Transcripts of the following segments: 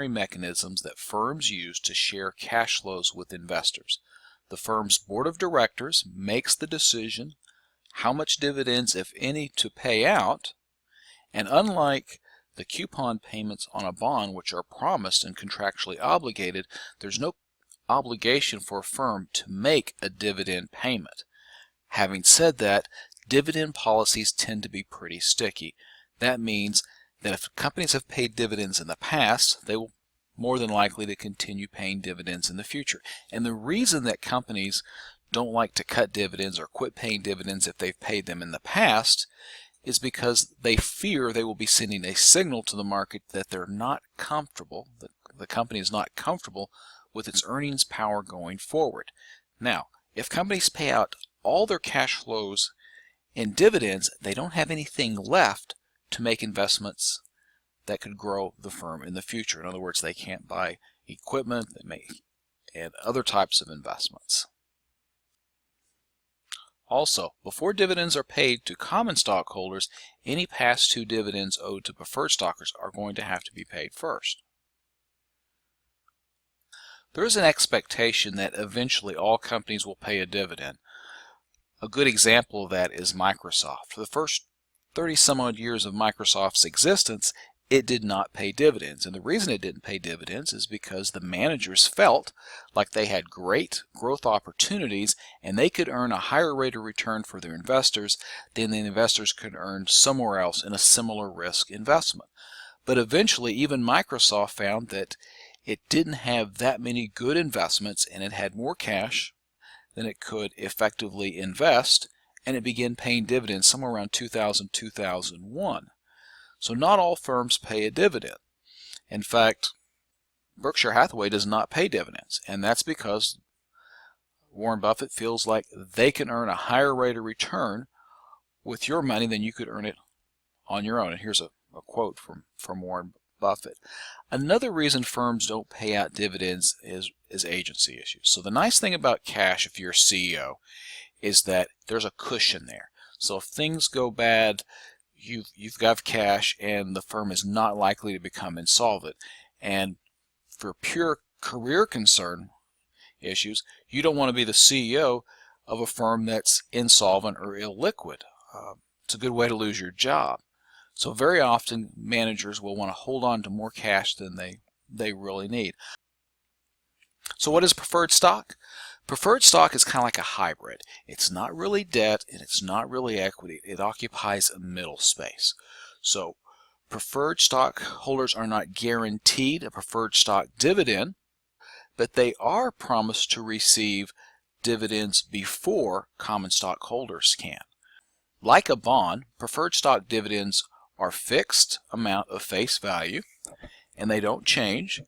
mechanisms that firms use to share cash flows with investors. The firm's board of directors makes the decision how much dividends, if any, to pay out, and unlike the coupon payments on a bond, which are promised and contractually obligated, there's no obligation for a firm to make a dividend payment. Having said that, dividend policies tend to be pretty sticky. That means that if companies have paid dividends in the past, they will more than likely to continue paying dividends in the future. And the reason that companies don't like to cut dividends or quit paying dividends if they've paid them in the past is because they fear they will be sending a signal to the market that they're not comfortable, that the company is not comfortable with its earnings power going forward. Now, if companies pay out all their cash flows in dividends, they don't have anything left to make investments that could grow the firm in the future. In other words, they can't buy equipment and other types of investments. Also, before dividends are paid to common stockholders, any past due dividends owed to preferred stockholders are going to have to be paid first. There is an expectation that eventually all companies will pay a dividend. A good example of that is Microsoft. For the first 30 some odd years of Microsoft's existence, it did not pay dividends. And the reason it didn't pay dividends is because the managers felt like they had great growth opportunities and they could earn a higher rate of return for their investors than the investors could earn somewhere else in a similar risk investment. But eventually, even Microsoft found that it didn't have that many good investments and it had more cash than it could effectively invest, and it began paying dividends somewhere around 2000-2001. So not all firms pay a dividend. In fact, Berkshire Hathaway does not pay dividends, and that's because Warren Buffett feels like they can earn a higher rate of return with your money than you could earn it on your own. And here's a quote from Warren Buffett. Another reason firms don't pay out dividends is agency issues. So the nice thing about cash, if you're a CEO, is that there's a cushion there. So if things go bad, you've got cash and the firm is not likely to become insolvent. And for pure career concern issues, you don't want to be the CEO of a firm that's insolvent or illiquid. It's a good way to lose your job. So very often managers will want to hold on to more cash than they really need. So what is preferred stock? Preferred stock is kind of like a hybrid. It's not really debt and it's not really equity. It occupies a middle space. So preferred stockholders are not guaranteed a preferred stock dividend, but they are promised to receive dividends before common stockholders can. Like a bond, preferred stock dividends are fixed amount of face value and they don't change.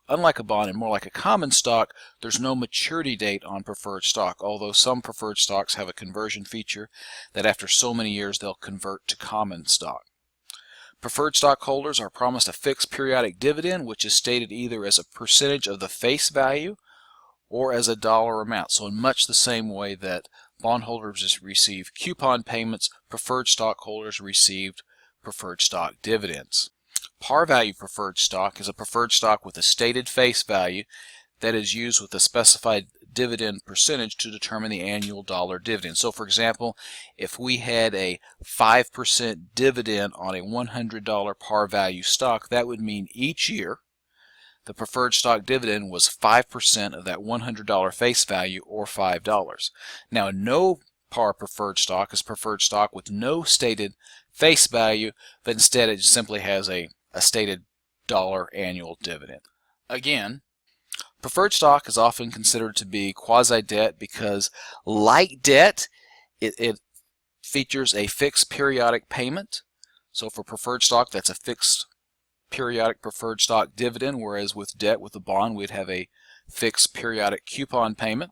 Unlike a bond and more like a common stock, there's no maturity date on preferred stock, although some preferred stocks have a conversion feature that after so many years they'll convert to common stock. Preferred stockholders are promised a fixed periodic dividend, which is stated either as a percentage of the face value or as a dollar amount. So in much the same way that bondholders receive coupon payments, preferred stockholders received preferred stock dividends. Par value preferred stock is a preferred stock with a stated face value that is used with a specified dividend percentage to determine the annual dollar dividend. So for example, if we had a 5% dividend on a $100 par value stock, that would mean each year the preferred stock dividend was 5% of that $100 face value, or $5. Now, no par preferred stock is preferred stock with no stated face value, but instead it simply has a stated dollar annual dividend. Again, preferred stock is often considered to be quasi-debt because, like debt, it features a fixed periodic payment. So for preferred stock, that's a fixed periodic preferred stock dividend, whereas with debt, with a bond, we'd have a fixed periodic coupon payment.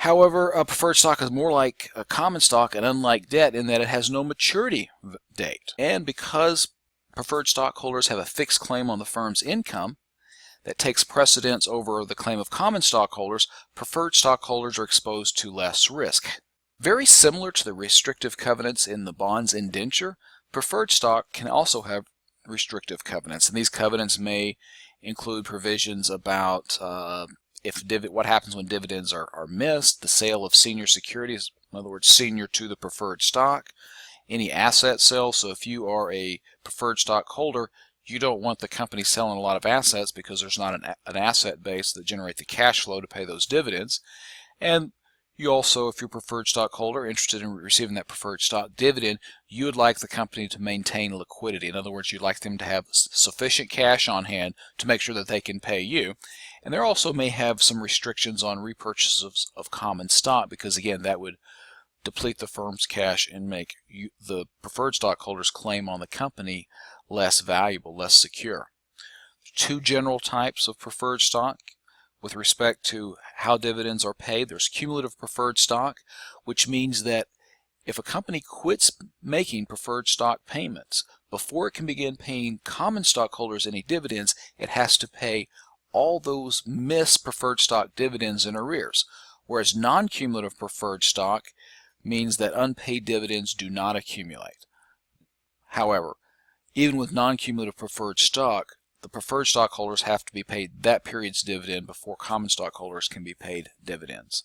However, a preferred stock is more like a common stock and unlike debt in that it has no maturity date. And because preferred stockholders have a fixed claim on the firm's income that takes precedence over the claim of common stockholders, preferred stockholders are exposed to less risk. Very similar to the restrictive covenants in the bond's indenture, preferred stock can also have restrictive covenants, and these covenants may include provisions about what happens when dividends are missed, the sale of senior securities, in other words, senior to the preferred stock, any asset sales. So if you are a preferred stock holder, you don't want the company selling a lot of assets because there's not an asset base that generate the cash flow to pay those dividends. And you also, if you're a preferred stockholder interested in receiving that preferred stock dividend, you would like the company to maintain liquidity. In other words, you'd like them to have sufficient cash on hand to make sure that they can pay you. And there also may have some restrictions on repurchases of common stock, because again, that would deplete the firm's cash and make the preferred stockholders' claim on the company less valuable, less secure. Two general types of preferred stock with respect to how dividends are paid. There's cumulative preferred stock, which means that if a company quits making preferred stock payments, before it can begin paying common stockholders any dividends, it has to pay all those missed preferred stock dividends in arrears. Whereas non-cumulative preferred stock means that unpaid dividends do not accumulate. However, even with non-cumulative preferred stock, the preferred stockholders have to be paid that period's dividend before common stockholders can be paid dividends.